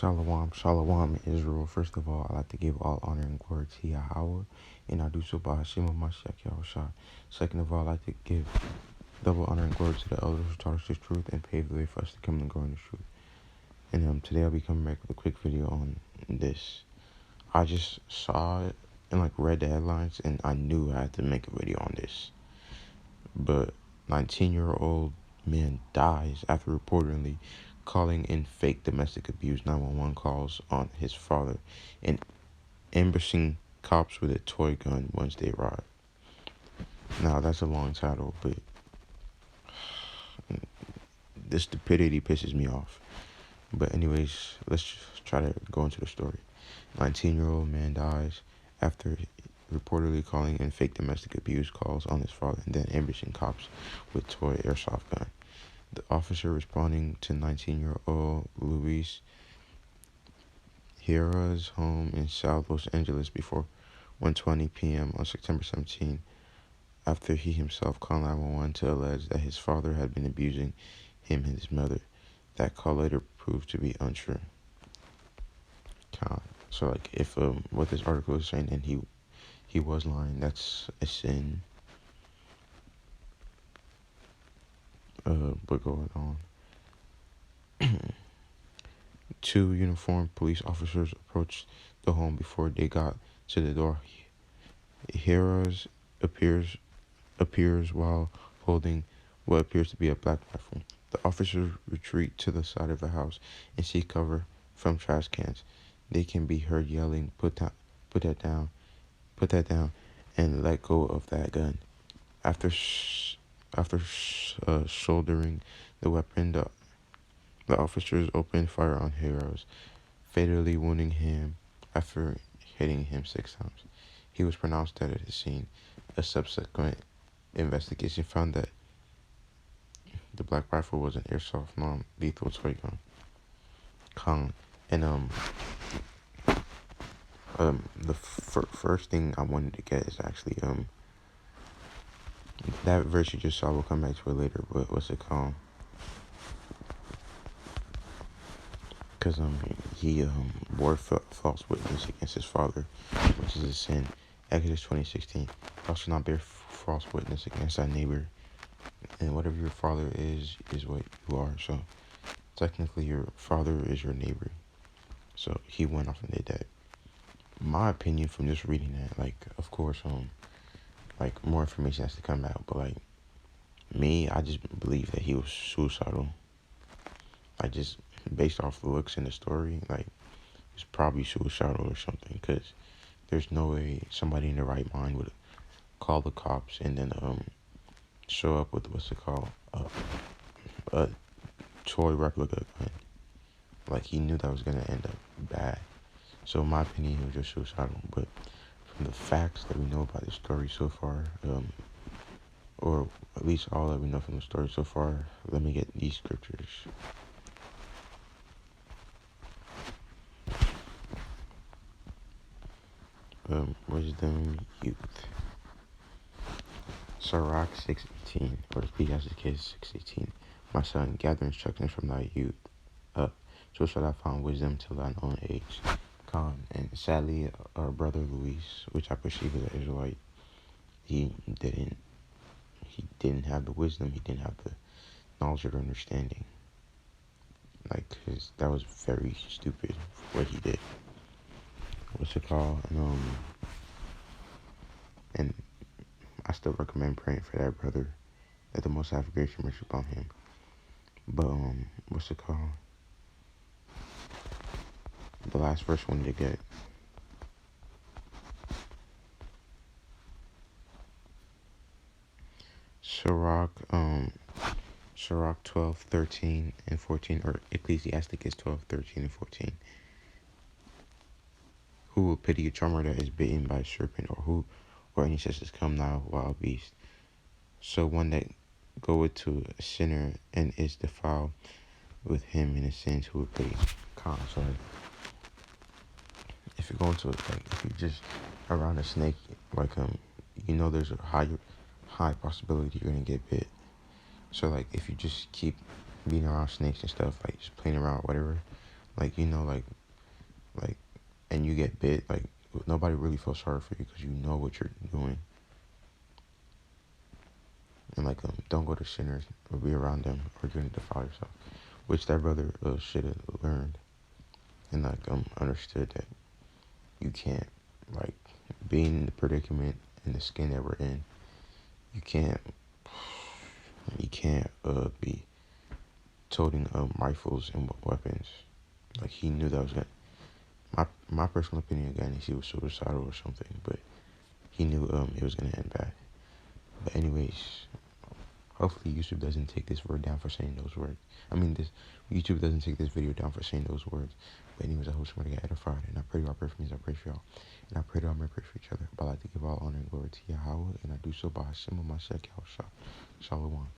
Shalom, Shalom, Israel. First of all, I'd like to give all honor and glory to Yahweh, and I do so by Hashem Mashiach Yahushua. Second of all, I'd like to give double honor and glory to the elders who taught us this truth and paved the way for us to come and grow in the truth. And today I'll be coming back with a quick video on this. I just saw it and read the headlines, and I knew I had to make a video on this. But 19-year-old man dies after reportedly calling in fake domestic abuse 911 calls on his father and ambushing cops with a toy gun once they arrived. Now, that's a long title, but the stupidity pisses me off. But anyways, let's just try to go into the story. 19-year-old man dies after reportedly calling in fake domestic abuse calls on his father and then ambushing cops with toy airsoft gun. The officer responding to 19-year-old Luis Hera's home in South Los Angeles before 1:20 p.m. on September 17, after he himself called 911 to allege that his father had been abusing him and his mother. That call later proved to be untrue. So, if what this article is saying and he was lying, that's a sin. But going on. Two uniformed police officers approached the home before they got to the door. Heras appears while holding what appears to be a black rifle. The officers retreat to the side of the house and seek cover from trash cans. They can be heard yelling, put that down, and let go of that gun. After shouldering the weapon, the officers opened fire on Heroes, fatally wounding him after hitting him 6 times. He was pronounced dead at the scene. A subsequent investigation found that the black rifle was an airsoft non-lethal toy gun. The first thing I wanted to get is actually that verse you just saw. We'll come back to it later. But what's it called? Because he bore false witness against his father, which is a sin. Exodus 20:16. Thou shalt not bear false witness against thy neighbor, and whatever your father is what you are. So technically, your father is your neighbor. So he went off and did that. My opinion from just reading that, of course, more information has to come out, but me, I just believe that he was suicidal. Just based off the looks in the story, he's probably suicidal or something, because there's no way somebody in their right mind would call the cops and then show up with a toy replica gun. He knew that was gonna end up bad. So in my opinion, he was just suicidal. But from the facts that we know about the story so far, or at least all that we know from the story so far, let me get these scriptures. Wisdom Youth. Sirach 6:18, or Ecclesiastes 6:18. My son, gather instructions from thy youth up, so shalt thou find wisdom till thine own age. And sadly, our brother Luis, which I perceive as an Israelite, he didn't have the wisdom, he didn't have the knowledge or understanding. Cause that was very stupid what he did. What's it called? And I still recommend praying for that brother, that the Most High have grace and mercy upon him. But what's it called? The last verse I wanted to get. Sirach 12:13 and 14, or Ecclesiastes 12:13 and 14. Who will pity a charmer that is bitten by a serpent, or any such as come now wild beast? So one that goeth to a sinner and is defiled with him in his sins, who will pity? So if you're going to if you're just around a snake, there's a high possibility you're gonna get bit. So if you just keep being around snakes and stuff, just playing around, whatever, like, you know, like, and you get bit, like, nobody really feels sorry for you because you know what you're doing. And like, don't go to sinners or be around them or you're gonna defile yourself, which that brother should have learned and like understood that you can't, like, being in the predicament in the skin that we're in, you can't be toting rifles and weapons. Like, he knew that was gonna, my personal opinion again is he was suicidal or something, but he knew it was gonna end bad. But anyways, hopefully YouTube doesn't take this word down for saying those words. I mean, this YouTube doesn't take this video down for saying those words. But anyways, I hope somebody got edified, and I pray y'all pray for me, I pray for y'all, and I pray that y'all may pray for each other. But I like to give all honor and glory to Yahweh, and I do so by Hashem Mashiach Yahushua. Shalom.